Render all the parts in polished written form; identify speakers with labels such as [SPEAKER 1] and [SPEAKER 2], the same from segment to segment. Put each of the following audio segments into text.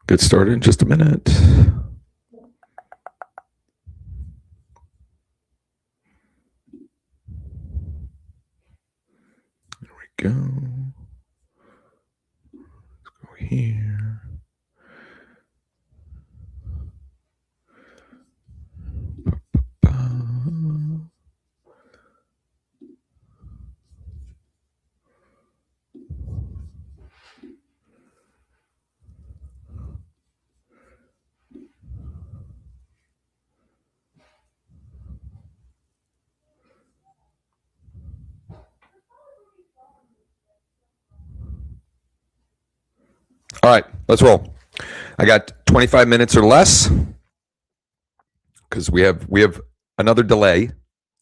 [SPEAKER 1] Get started in just a minute. There we go. Let's go here. All right, let's roll. I got 25 minutes or less because we have another delay,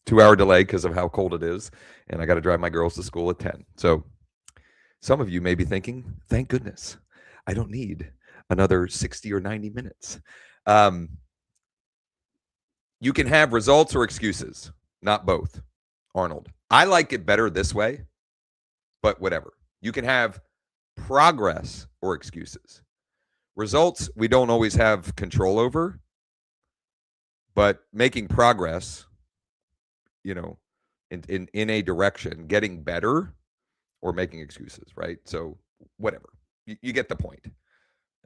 [SPEAKER 1] 2-hour delay because of how cold it is, and I got to drive my girls to school at 10. So some of you may be thinking, thank goodness, I don't need another 60 or 90 minutes. You can have results or excuses, not both, Arnold. I like it better this way, but whatever. You can have progress or excuses. Results, we don't always have control over, but making progress, in a direction, getting better, or making excuses, right? So whatever, you get the point.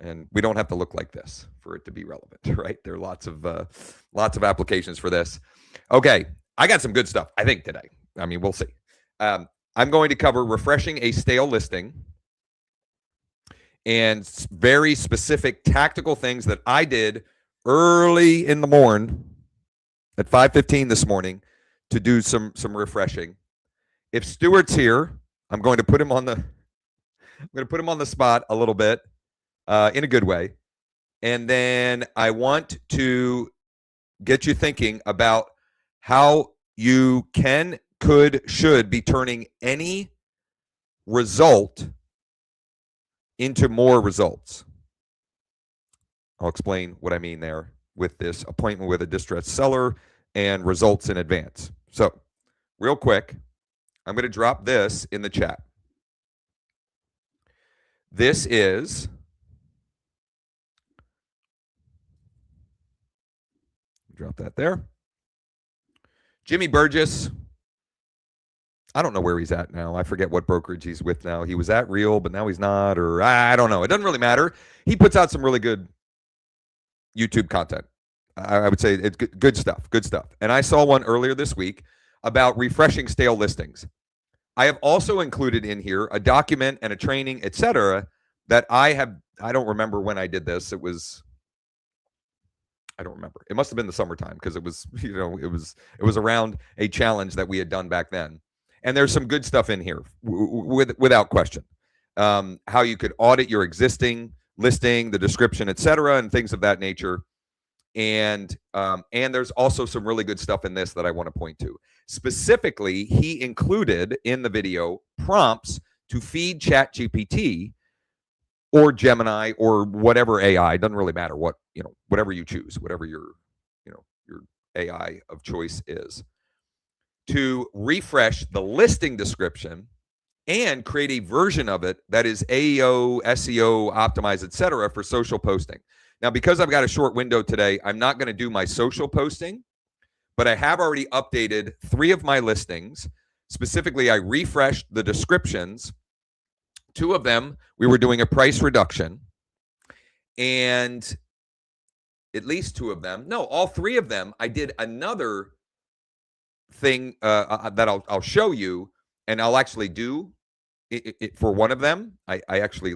[SPEAKER 1] And we don't have to look like this for it to be relevant, right? There are lots of applications for this. Okay, I got some good stuff, I think, today. I mean, we'll see. I'm going to cover refreshing a stale listing and very specific tactical things that I did early in the morning at 5:15 this morning to do some refreshing. If Stuart's here, I'm going to put him on the spot a little bit in a good way. And then I want to get you thinking about how you can, could, should be turning any result into more results. I'll explain what I mean there with this appointment with a distressed seller and results in advance. So real quick, I'm going to drop this in the chat. This is drop that there. Jimmy Burgess. I don't know where he's at now. I forget what brokerage he's with now. He was at Real, but now he's not, or I don't know. It doesn't really matter. He puts out some really good YouTube content. I would say it's good stuff, good stuff. And I saw one earlier this week about refreshing stale listings. I have also included in here a document and a training, etc., that I don't remember when I did this. I don't remember. It must have been the summertime because it was around a challenge that we had done back then. And there's some good stuff in here without question. How you could audit your existing listing, the description, etc., and things of that nature. And there's also some really good stuff in this that I want to point to. Specifically, he included in the video prompts to feed ChatGPT or Gemini or whatever AI. Doesn't really matter what, whatever you choose, whatever your AI of choice is, to refresh the listing description and create a version of it that is AEO, SEO optimized, etc., for social posting. Now, because I've got a short window today, I'm not going to do my social posting, but I have already updated 3 of my listings. Specifically, I refreshed the descriptions. 2 of them, we were doing a price reduction. And at least 2 of them, no, all 3 of them, I did another thing that I'll show you, and I'll actually do it for one of them. I actually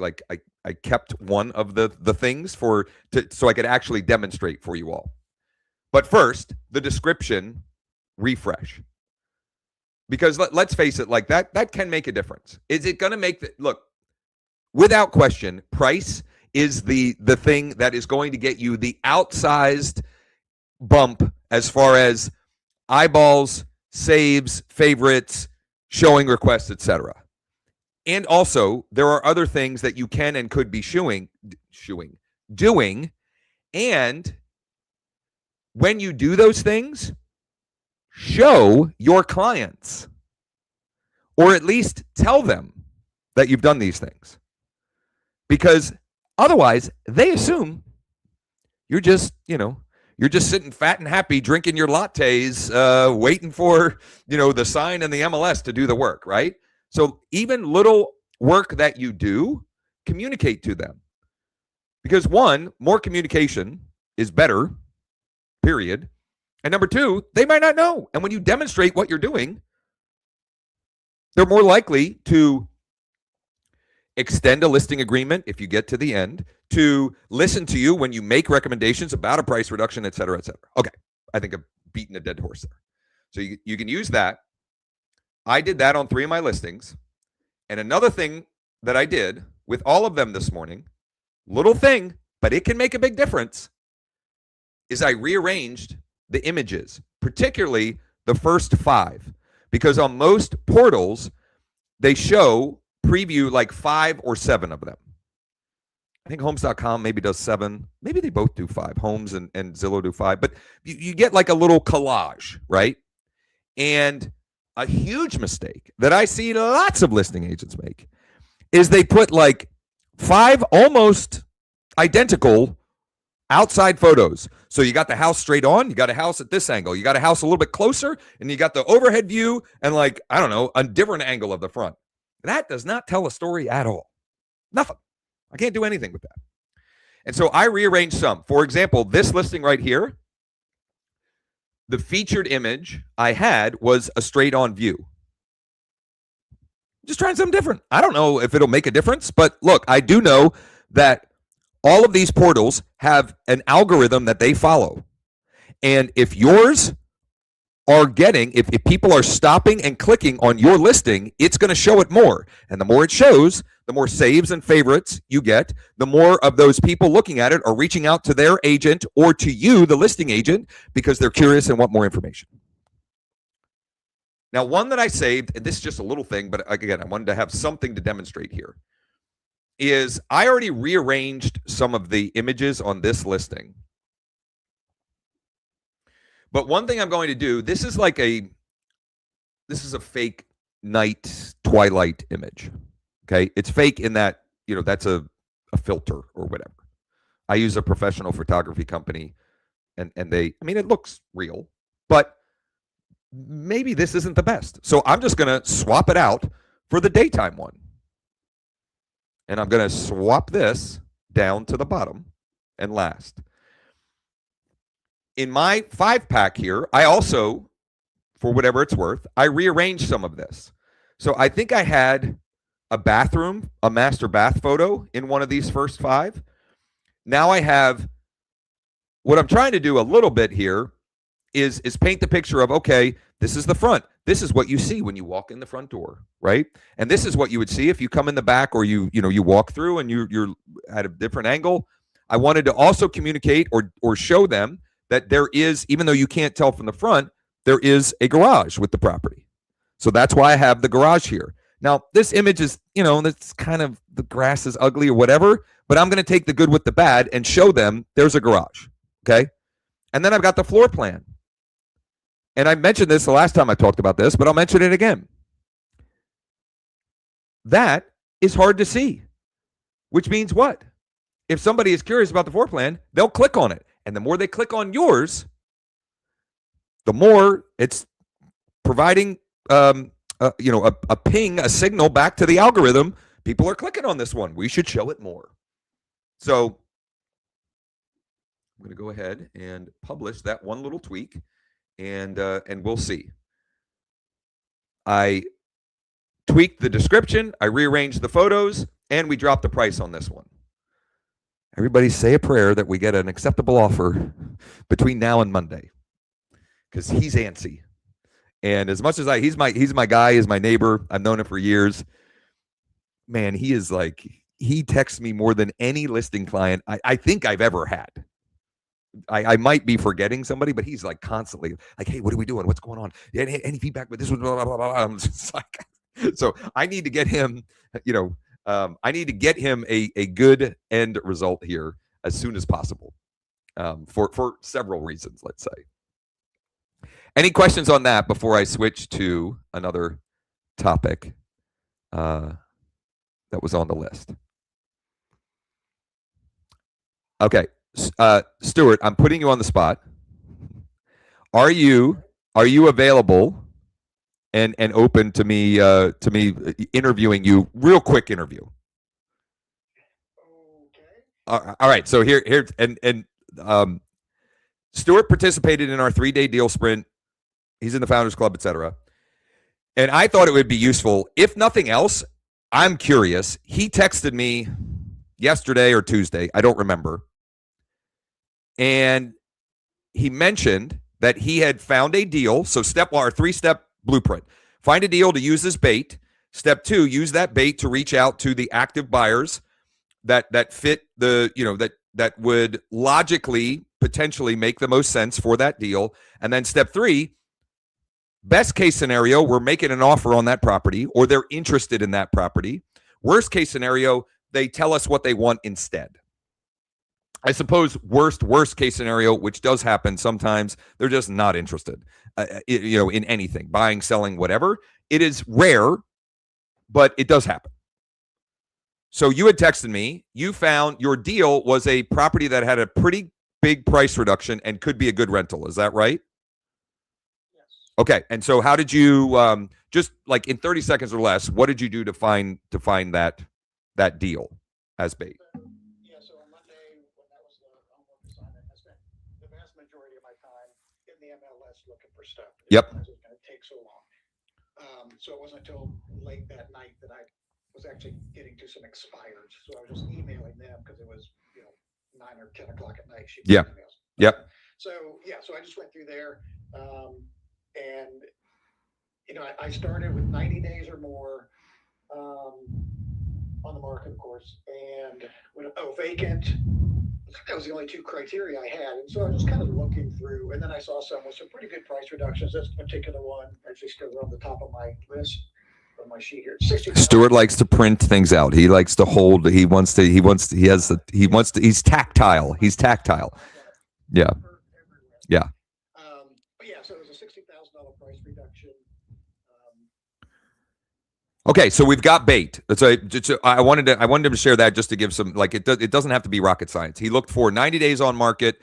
[SPEAKER 1] I kept one of the things so I could actually demonstrate for you all. But first, the description refresh, because let's face it, like that can make a difference. Is it going to make look? Without question, price is the thing that is going to get you the outsized bump as far as eyeballs, saves, favorites, showing requests, etc. And also, there are other things that you can and could be doing. And when you do those things, show your clients, or at least tell them that you've done these things. Because Otherwise, they assume you're just, you're just sitting fat and happy, drinking your lattes, waiting for, the sign and the MLS to do the work, right? So even little work that you do, communicate to them. Because one, more communication is better, period. And number two, they might not know. And when you demonstrate what you're doing, they're more likely to extend a listing agreement if you get to the end, to listen to you when you make recommendations about a price reduction, et cetera, et cetera. Okay, I think I've beaten a dead horse there. So you can use that. I did that on 3 of my listings. And another thing that I did with all of them this morning, little thing, but it can make a big difference, is I rearranged the images, particularly the first 5. Because on most portals, they show preview like 5 or 7 of them. I think homes.com maybe does 7. Maybe they both do 5. Homes and Zillow do 5. But you get like a little collage, right? And a huge mistake that I see lots of listing agents make is they put like 5 almost identical outside photos. So you got the house straight on, you got a house at this angle, you got a house a little bit closer, and you got the overhead view and like, I don't know, a different angle of the front. That does not tell a story at all. Nothing. I can't do anything with that. And so I rearranged some. For example, this listing right here, the featured image I had was a straight on view. Just trying something different. I don't know if it'll make a difference, but look, I do know that all of these portals have an algorithm that they follow. And if yours are getting, if people are stopping and clicking on your listing, it's going to show it more. And the more it shows, the more saves and favorites you get, the more of those people looking at it are reaching out to their agent or to you, the listing agent, because they're curious and want more information. Now, one that I saved, and this is just a little thing, but again, I wanted to have something to demonstrate here, is I already rearranged some of the images on this listing. But one thing I'm going to do, this is a fake night twilight image. Okay. It's fake in that, that's a filter or whatever. I use a professional photography company and it looks real, but maybe this isn't the best. So I'm just going to swap it out for the daytime one. And I'm going to swap this down to the bottom and last. In my 5-pack here, I also, for whatever it's worth, I rearranged some of this. So I think I had a bathroom, a master bath photo in one of these first 5. Now I have, what I'm trying to do a little bit here is paint the picture of, okay, this is the front. This is what you see when you walk in the front door, right? And this is what you would see if you come in the back or you walk through and you're at a different angle. I wanted to also communicate or show them that there is, even though you can't tell from the front, there is a garage with the property. So that's why I have the garage here. Now, this image is, that's kind of, the grass is ugly or whatever, but I'm going to take the good with the bad and show them there's a garage, okay? And then I've got the floor plan. And I mentioned this the last time I talked about this, but I'll mention it again. That is hard to see, which means what? If somebody is curious about the floor plan, they'll click on it. And the more they click on yours, the more it's providing, a ping, a signal back to the algorithm. People are clicking on this one. We should show it more. So I'm going to go ahead and publish that one little tweak, and we'll see. I tweaked the description, I rearranged the photos, and we dropped the price on this one. Everybody say a prayer that we get an acceptable offer between now and Monday, because he's antsy. And as much as he's my guy, he's my neighbor. I've known him for years. Man, he is like, he texts me more than any listing client I think I've ever had. I might be forgetting somebody, but he's like constantly like, hey, what are we doing? What's going on? Any feedback with this one? Blah, blah, blah, blah. I'm just like, so I need to get him, I need to get him a good end result here as soon as possible, for several reasons, let's say. Any questions on that before I switch to another topic that was on the list? Okay, Stuart, I'm putting you on the spot. Are you available and open to me interviewing you? Real quick interview. All right. So here um, Stuart participated in our 3-day deal sprint. He's in the Founders Club, etc. And I thought it would be useful. If nothing else, I'm curious. He texted me yesterday or Tuesday, I don't remember, and he mentioned that he had found a deal. So step one, our 3-step blueprint: find a deal to use as bait. Step 2, use that bait to reach out to the active buyers that fit the, that would logically potentially make the most sense for that deal. And then step 3, best case scenario, we're making an offer on that property or they're interested in that property. Worst case scenario, they tell us what they want instead. I suppose worst case scenario, which does happen sometimes, they're just not interested, in anything, buying, selling, whatever. It is rare, but it does happen. So you had texted me. You found your deal was a property that had a pretty big price reduction and could be a good rental. Is that right?
[SPEAKER 2] Yes.
[SPEAKER 1] Okay. And so how did you just like in 30 seconds or less, what did you do to find that deal as bait?
[SPEAKER 2] Yeah, so on Monday, when that was the homework assignment, I spent the vast majority of my time in the MLS looking for stuff.
[SPEAKER 1] Yep.
[SPEAKER 2] It was going to take so long. So it wasn't until late that night that I was actually getting to some expireds. So I was just emailing them because it was, 9 or 10 o'clock at night.
[SPEAKER 1] Yeah.
[SPEAKER 2] Emails.
[SPEAKER 1] Yep.
[SPEAKER 2] So I just went through there, and I started with 90 days or more on the market, of course, and vacant. That was the only 2 criteria I had, and so I was just kind of looking through, and then I saw some with some pretty good price reductions. This particular one actually still on the top of my list on my sheet here. 60.
[SPEAKER 1] Stuart likes to print things out. He likes to hold. He's tactile. He's tactile. Yeah. Yeah.
[SPEAKER 2] But yeah, so it was a $60,000 price reduction.
[SPEAKER 1] Okay, so we've got bait. So I wanted to share that just to give some, like, it doesn't have to be rocket science. He looked for 90 days on market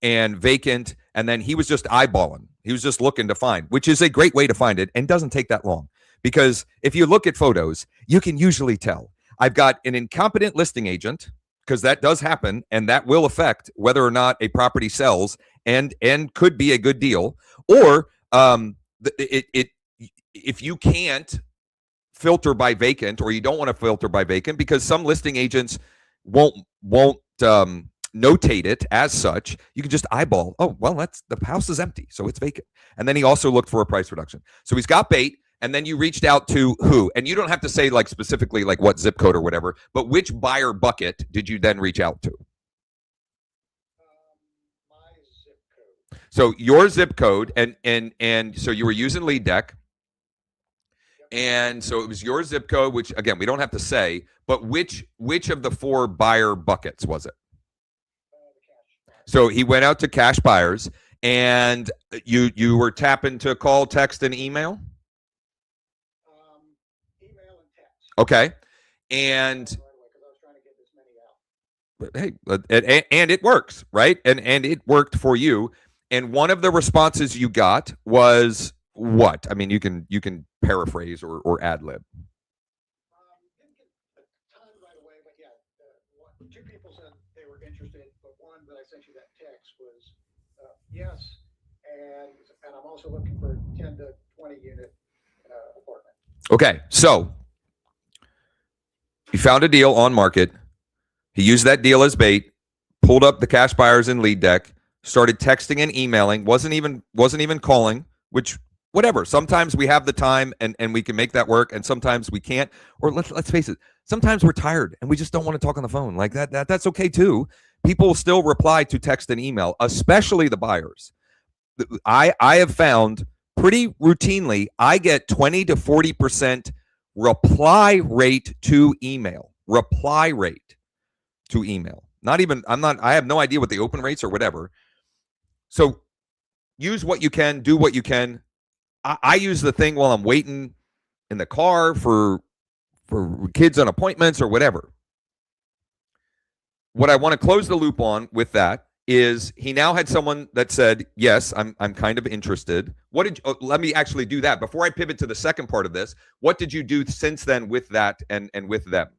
[SPEAKER 1] and vacant, and then he was just eyeballing. He was just looking to find, which is a great way to find it and doesn't take that long. Because if you look at photos, you can usually tell. I've got an incompetent listing agent, because that does happen, and that will affect whether or not a property sells and could be a good deal. Or if you can't filter by vacant, or you don't want to filter by vacant because some listing agents won't notate it as such, you can just eyeball, oh, well, that's the house is empty, so it's vacant. And then he also looked for a price reduction. So he's got bait, and then you reached out to who? And you don't have to say like specifically like what zip code or whatever, but which buyer bucket did you then reach out to?
[SPEAKER 2] My zip code.
[SPEAKER 1] So your zip code, and so you were using LeadDeck. And so it was your zip code, which again we don't have to say, but which of the 4 buyer buckets was it? So he went out to cash buyers, and you were tapping to call, text, and email.
[SPEAKER 2] Email and text.
[SPEAKER 1] Okay, and hey, and it works, right? And it worked for you. And one of the responses you got was what? I mean, you can paraphrase or ad lib.
[SPEAKER 2] Didn't get a ton right away, but yeah, 2 people said they were interested, but one that I sent you that text was yes, and I'm also looking for 10 to 20 unit apartment.
[SPEAKER 1] Okay, so he found a deal on market. He used that deal as bait, pulled up the cash buyers in LeadDeck, started texting and emailing, wasn't even calling, which whatever. Sometimes we have the time and we can make that work, and sometimes we can't. Or let's face it, sometimes we're tired and we just don't want to talk on the phone. Like that's okay too. People still reply to text and email, especially the buyers. I have found pretty routinely I get 20 to 40% reply rate to email. Reply rate to email. I have no idea what the open rates or whatever. So use what you can, do what you can. I use the thing while I'm waiting in the car for kids on appointments or whatever. what I want to close the loop on with that is he now had someone that said, yes, I'm kind of interested. Let me actually do that. Before I pivot to the second part of this, what did you do since then with that and with them?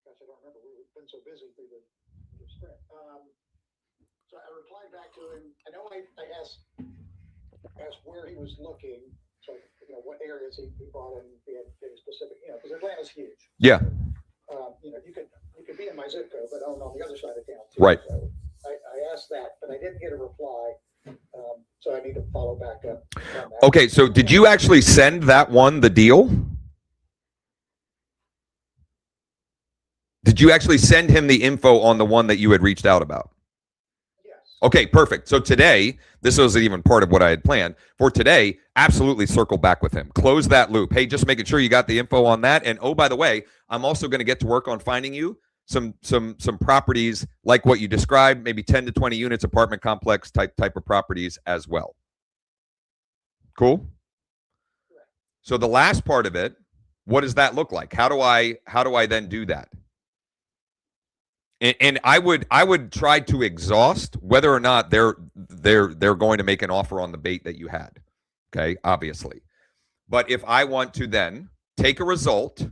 [SPEAKER 2] Gosh, I don't remember. We've been so busy through the sprint. So I replied back to him. I know I asked where he was looking. So, what areas he bought in, being specific, because Atlanta's huge.
[SPEAKER 1] Yeah.
[SPEAKER 2] You could be in my zip code, but on the other side of town too.
[SPEAKER 1] Right.
[SPEAKER 2] So I asked that, but I didn't get a reply. So I need to follow back up on that.
[SPEAKER 1] Okay, so did you actually send that one the deal? Did you actually send him the info on the one that you had reached out about?
[SPEAKER 2] Yes.
[SPEAKER 1] Okay, perfect. So today, this wasn't even part of what I had planned. For today, absolutely circle back with him. Close that loop. Hey, just making sure you got the info on that. And oh, by the way, I'm also going to get to work on finding you some properties like what you described, maybe 10 to 20 units, apartment complex type of properties as well. Cool? So the last part of it, what does that look like? How do I then do that? And I would try to exhaust whether or not they're going to make an offer on the bait that you had. Okay, obviously. But if I want to then take a result,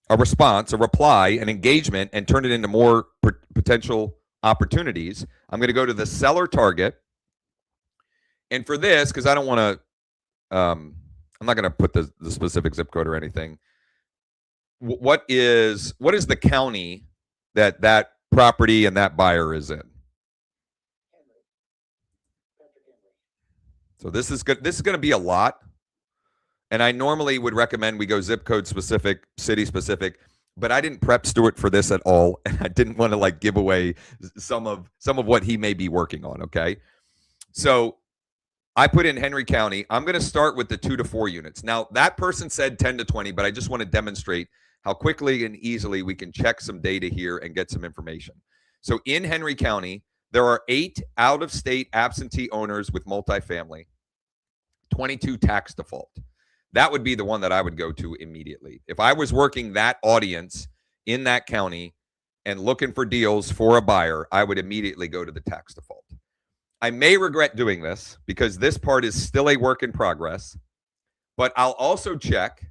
[SPEAKER 1] a response, a reply, an engagement, and turn it into more potential opportunities, I'm going to go to the seller target. And for this, because I don't want to, I'm not going to put the specific zip code or anything. What is the county that property and that buyer is in? So this is good. This is going to be a lot. And I normally would recommend we go zip code specific, city specific, but I didn't prep Stuart for this at all. And I didn't want to give away some of what he may be working on. Okay. So I put in Henry County. I'm going to start with the 2 to 4 units. Now that person said 10 to 20, but I just want to demonstrate how quickly and easily we can check some data here and get some information. So in Henry County, there are 8 out-of-state absentee owners with multifamily, 22 tax default. That would be the one that I would go to immediately. If I was working that audience in that county and looking for deals for a buyer, I would immediately go to the tax default. I may regret doing this because this part is still a work in progress, but I'll also check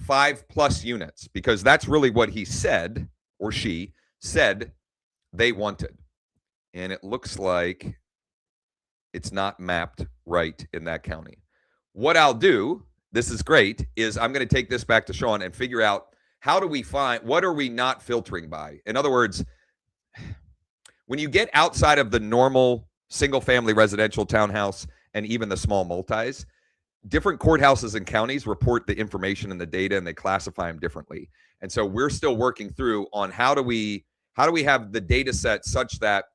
[SPEAKER 1] 5+ units because that's really what he said or she said they wanted. And it looks like it's not mapped right in that county. What I'll do, this is great, is I'm going to take this back to Sean and figure out how do we find, what are we not filtering by? In other words, when you get outside of the normal single family residential townhouse and even the small multis, different courthouses and counties report the information and the data and they classify them differently. And so we're still working through on how do we have the data set such that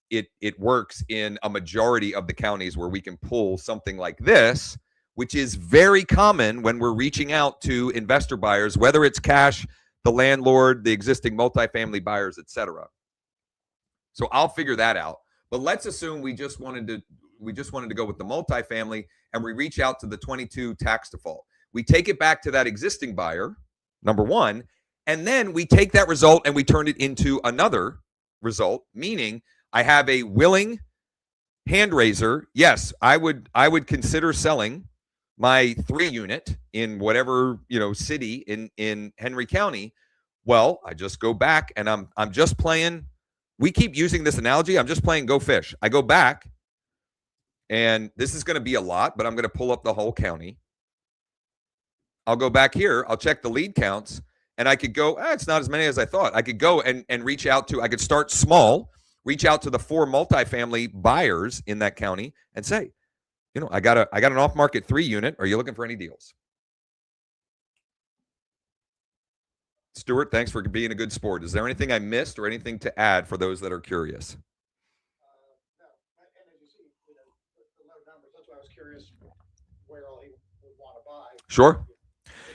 [SPEAKER 1] it works in a majority of the counties where we can pull something like this, which is very common when we're reaching out to investor buyers, whether it's cash, the landlord, the existing multifamily buyers, et cetera. So I'll figure that out. But let's assume we just wanted to go with the multifamily and we reach out to the 22 tax default. We take it back to that existing buyer, number one, and then we take that result and we turn it into another result, meaning I have a willing hand raiser. Yes, I would consider selling my 3 unit in whatever, city in Henry County. Well, I just go back and I'm just playing. We keep using this analogy. I'm just playing Go Fish. I go back, and this is going to be a lot, but I'm going to pull up the whole county. I'll go back here. I'll check the lead counts, and I could go, it's not as many as I thought. I could go and reach out to, I could start small, reach out to the 4 multifamily buyers in that county and say, I got an off-market 3 unit. Are you looking for any deals? Stuart, thanks for being a good sport. Is there anything I missed or anything to add for those that are curious?
[SPEAKER 2] No. And as you see, the low numbers, that's why I was curious where all he would want to buy.
[SPEAKER 1] Sure.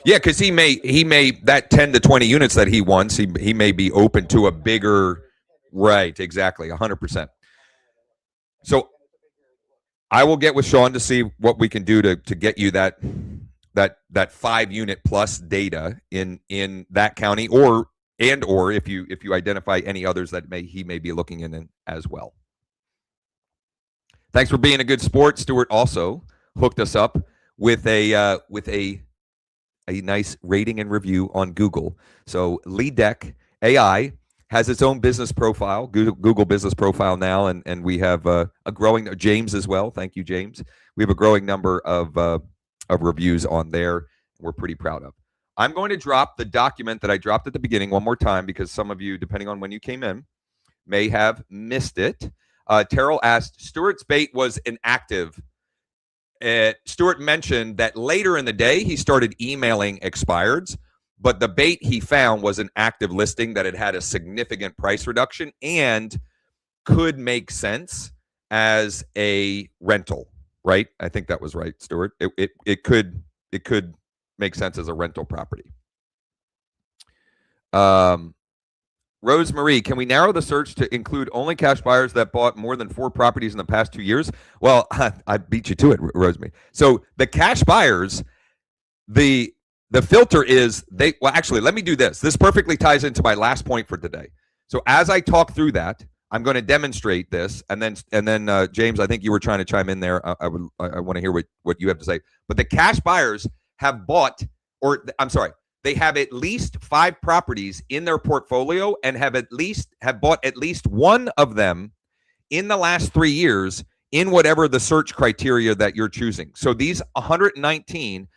[SPEAKER 1] Yeah, because he may that 10 to 20 units that he wants, he may be open to a bigger, right, exactly, 100%. So I will get with Sean to see what we can do to get you that that 5-unit plus data in that county, or if you identify any others that he may be looking in as well. Thanks for being a good sport. Stuart also hooked us up with a nice rating and review on Google. So LeadDeck AI has its own business profile, Google business profile now, and we have a growing, James as well. Thank you, James. We have a growing number of reviews on there. We're pretty proud of. I'm going to drop the document that I dropped at the beginning one more time, because some of you, depending on when you came in, may have missed it. Terrell asked, Stuart's bait was inactive. Stuart mentioned that later in the day, he started emailing expireds, but the bait he found was an active listing that had a significant price reduction and could make sense as a rental, right? I think that was right, Stuart. It could make sense as a rental property. Rosemarie, can we narrow the search to include only cash buyers that bought more than 4 properties in the past 2 years? Well, I beat you to it, Rosemarie. So the cash buyers, the filter is well, actually, let me do this. This perfectly ties into my last point for today. So as I talk through that, I'm going to demonstrate this, and then James, I think you were trying to chime in there. I want to hear what you have to say. But the cash buyers have bought, or I'm sorry, they have at least 5 properties in their portfolio and have bought at least one of them in the last 3 years in whatever the search criteria that you're choosing. So these 119,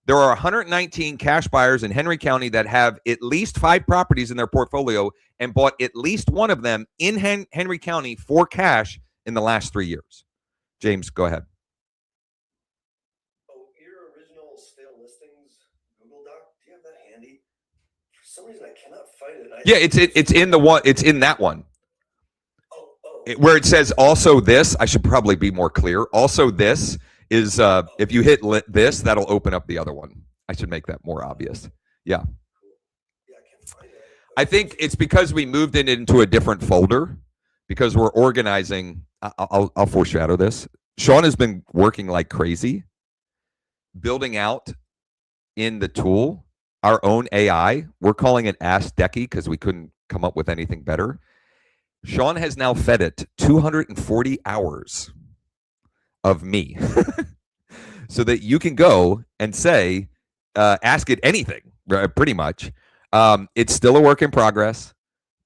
[SPEAKER 1] there are 119 cash buyers in Henry County that have at least 5 properties in their portfolio and bought at least one of them in Henry County for cash in the last 3 years. James, go ahead.
[SPEAKER 3] Your original stale listings Google Doc, do you have that handy? For some reason, I cannot find it.
[SPEAKER 1] Yeah, it's in the one. It's in that one. Where it says also this. I should probably be more clear. Also this is if you hit this, that'll open up the other one. I should make that more obvious. Yeah.
[SPEAKER 3] Yeah, I can't find it.
[SPEAKER 1] I think it's because we moved it into a different folder, because we're organizing. I'll foreshadow this. Sean has been working like crazy, building out in the tool our own AI. We're calling it Ask Decky because we couldn't come up with anything better. Sean has now fed it 240 hours of me so that you can go and say, ask it anything, pretty much. It's still a work in progress,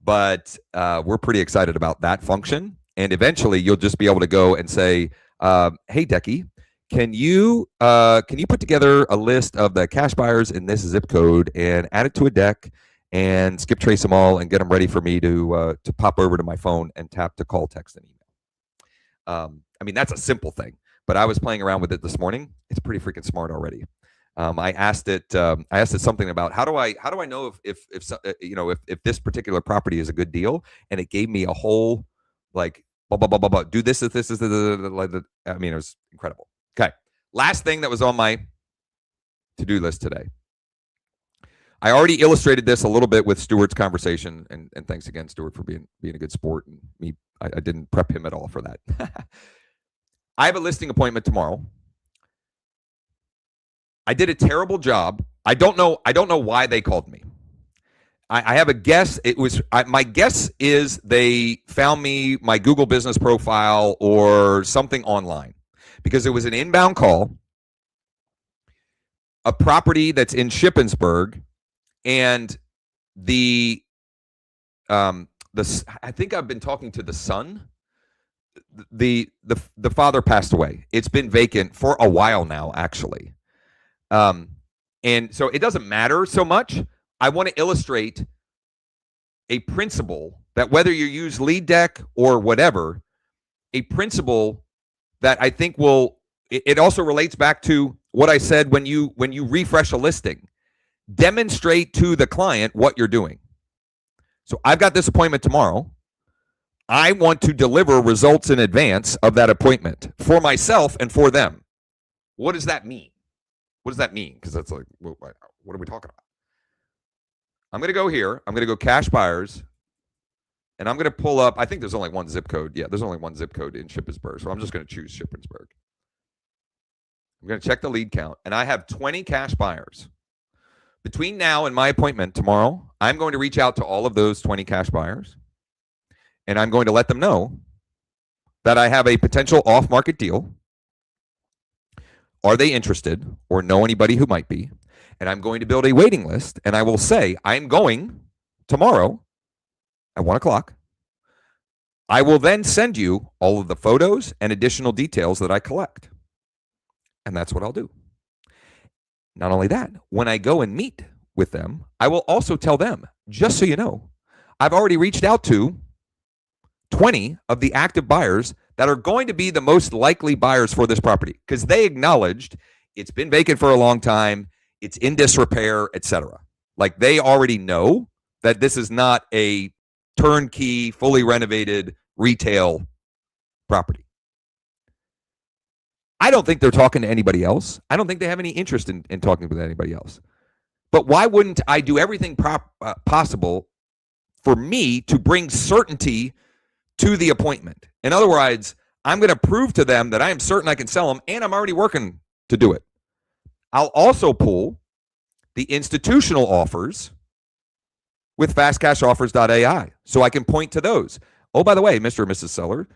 [SPEAKER 1] but we're pretty excited about that function. And eventually you'll just be able to go and say, hey, Decky, can you put together a list of the cash buyers in this zip code and add it to a deck and skip trace them all and get them ready for me to pop over to my phone and tap to call, text, and email. I mean, that's a simple thing, but I was playing around with it this morning. It's pretty freaking smart already. I asked it something about how do I know if this particular property is a good deal, and it gave me a whole like blah blah blah blah blah. Do this. I mean, it was incredible. Okay, last thing that was on my to-do list today. I already illustrated this a little bit with Stuart's conversation, and thanks again, Stuart, for being a good sport. And me, I didn't prep him at all for that. I have a listing appointment tomorrow. I did a terrible job. I don't know why they called me. I have a guess. My guess is they found me, my Google business profile or something online, because it was an inbound call, a property that's in Shippensburg, and I think I've been talking to the son. The father passed away. It's been vacant for a while now, actually. And so it doesn't matter so much. I want to illustrate a principle that whether you use LeadDeck or whatever, a principle that I think it also relates back to what I said when you refresh a listing. Demonstrate to the client what you're doing. So I've got this appointment tomorrow. I want to deliver results in advance of that appointment for myself and for them. What does that mean? What does that mean? Because that's like, what are we talking about? I'm going to go here. I'm going to go cash buyers. And I'm going to pull up, I think there's only one zip code. Yeah, there's only one zip code in Shippensburg. So I'm just going to choose Shippensburg. I'm going to check the lead count, and I have 20 cash buyers. Between now and my appointment tomorrow, I'm going to reach out to all of those 20 cash buyers, and I'm going to let them know that I have a potential off-market deal. Are they interested or know anybody who might be? And I'm going to build a waiting list, and I will say, I'm going tomorrow at 1 o'clock. I will then send you all of the photos and additional details that I collect. And that's what I'll do. Not only that, when I go and meet with them, I will also tell them, just so you know, I've already reached out to 20 of the active buyers that are going to be the most likely buyers for this property because they acknowledged it's been vacant for a long time, it's in disrepair, etc. Like they already know that this is not a turnkey, fully renovated retail property. I don't think they're talking to anybody else. I don't think they have any interest in talking with anybody else. But why wouldn't I do everything possible for me to bring certainty to the appointment? In other words, I'm going to prove to them that I am certain I can sell them, and I'm already working to do it. I'll also pull the institutional offers with fastcashoffers.ai so I can point to those. Oh, by the way, Mr. and Mrs. Seller,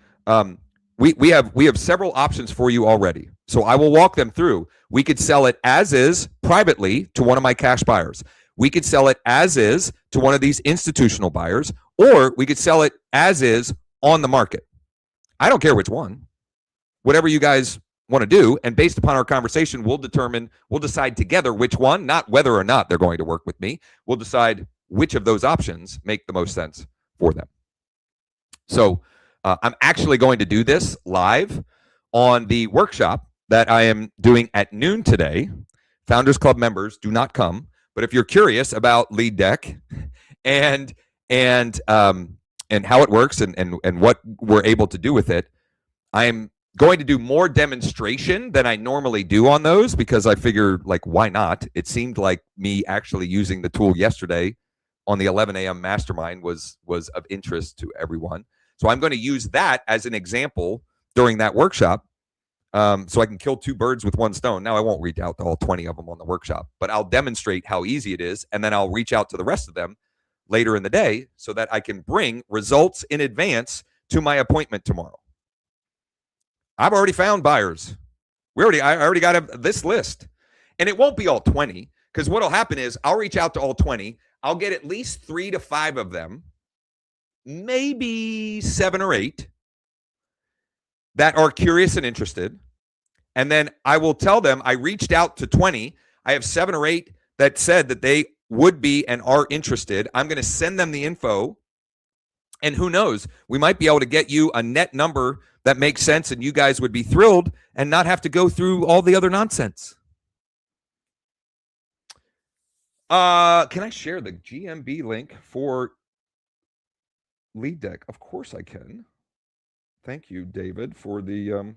[SPEAKER 1] we have several options for you already. So I will walk them through. We could sell it as is privately to one of my cash buyers. We could sell it as is to one of these institutional buyers, or we could sell it as is on the market. I don't care which one. Whatever you guys want to do, and based upon our conversation, we'll decide together which one, not whether or not they're going to work with me. We'll decide which of those options make the most sense for them. So I'm actually going to do this live on the workshop that I am doing at noon today. Founders Club members do not come, but if you're curious about LeadDeck and how it works and what we're able to do with it, I'm going to do more demonstration than I normally do on those because I figure, like, why not? It seemed like me actually using the tool yesterday on the 11 a.m. mastermind was of interest to everyone. So I'm going to use that as an example during that workshop so I can kill two birds with one stone. Now, I won't reach out to all 20 of them on the workshop, but I'll demonstrate how easy it is, and then I'll reach out to the rest of them later in the day so that I can bring results in advance to my appointment tomorrow. I've already found buyers. I already got this list. And it won't be all 20, because what will happen is I'll reach out to all 20. I'll get at least 3 to 5 of them, maybe 7 or 8, that are curious and interested. And then I will tell them I reached out to 20. I have 7 or 8 that said that they would be and are interested. I'm going to send them the info. And who knows, we might be able to get you a net number that makes sense and you guys would be thrilled and not have to go through all the other nonsense. Can I share the GMB link for LeadDeck? Of course I can. Thank you, David, for the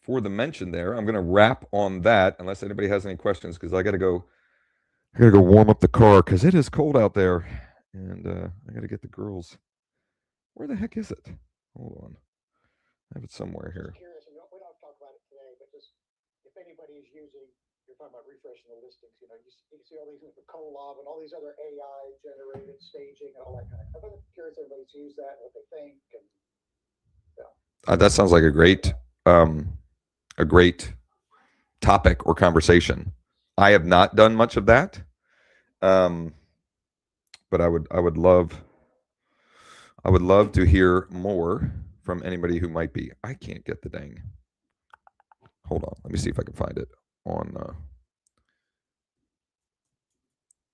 [SPEAKER 1] mention there. I'm going to wrap on that unless anybody has any questions, because I got to go warm up the car because it is cold out there, and I got to get the girls. Where the heck is it? Hold on. I have it somewhere here.
[SPEAKER 2] Curious, we don't talk about it today, but just if anybody is using, you're talking about refreshing the listings, you can see all these with the Colab and all these other AI generated staging and all that kind of stuff. I'm curious if everybody's used that and what they think. And
[SPEAKER 1] that sounds like a great topic or conversation. I have not done much of that, but I would love to hear more from anybody who might be. I can't get the dang. Hold on. Let me see if I can find it on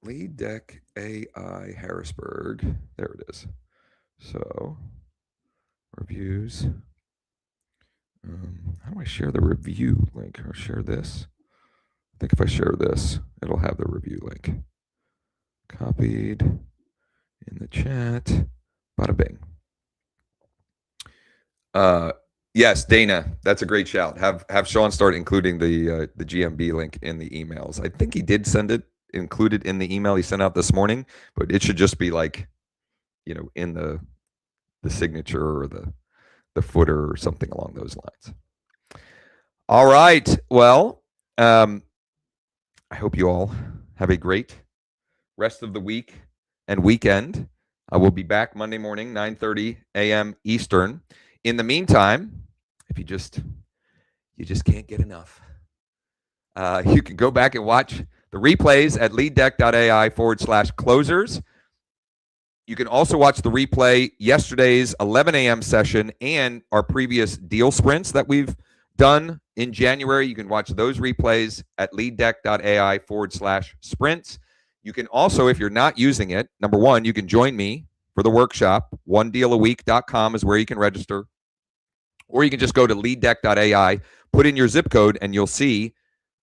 [SPEAKER 1] LeadDeck AI Harrisburg. There it is. So, reviews. How do I share the review link? Or share this? I think if I share this, it'll have the review link. Copied in the chat. Bada bing. Yes, Dana, that's a great shout. Have Sean start including the GMB link in the emails. I think he did send it included in the email he sent out this morning, but it should just be like, in the signature or the footer or something along those lines. All right. Well, I hope you all have a great rest of the week and weekend. I will be back Monday morning, 9:30 a.m. Eastern. In the meantime, if you just can't get enough, you can go back and watch the replays at leaddeck.ai/closers. You can also watch the replay yesterday's 11 a.m. session and our previous deal sprints that we've done in January. You can watch those replays at leaddeck.ai/sprints. You can also, if you're not using it, number one, you can join me for the workshop. onedealaweek.com is where you can register. Or you can just go to leaddeck.ai, put in your zip code, and you'll see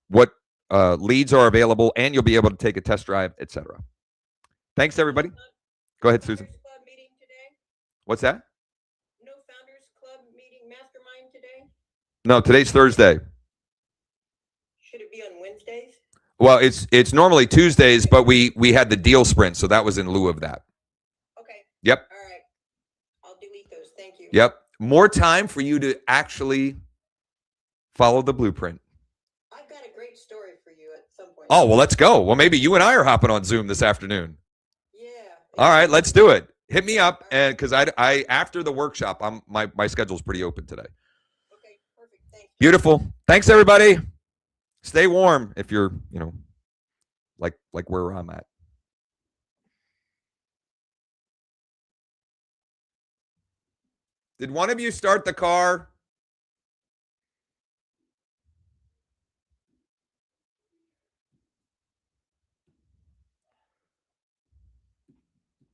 [SPEAKER 1] what leads are available, and you'll be able to take a test drive, etc. Thanks, everybody. Go ahead, Susan.
[SPEAKER 4] Club meeting today?
[SPEAKER 1] What's that?
[SPEAKER 4] No Founders Club meeting mastermind today?
[SPEAKER 1] No, today's Thursday.
[SPEAKER 4] Should it be on Wednesdays?
[SPEAKER 1] Well, it's normally Tuesdays, but we had the deal sprint, so that was in lieu of that.
[SPEAKER 4] Okay.
[SPEAKER 1] Yep.
[SPEAKER 4] All right. I'll delete those. Thank you.
[SPEAKER 1] Yep. More time for you to actually follow the blueprint.
[SPEAKER 4] I've got a great story for you at some point.
[SPEAKER 1] Oh, well, let's go. Well, maybe you and I are hopping on Zoom this afternoon.
[SPEAKER 4] Yeah.
[SPEAKER 1] All right, let's do it. Hit me up, and because I after the workshop, my schedule's pretty open today.
[SPEAKER 4] Okay, perfect. Thanks.
[SPEAKER 1] Beautiful. Thanks, everybody. Stay warm if you're, like where I'm at. Did one of you start the car?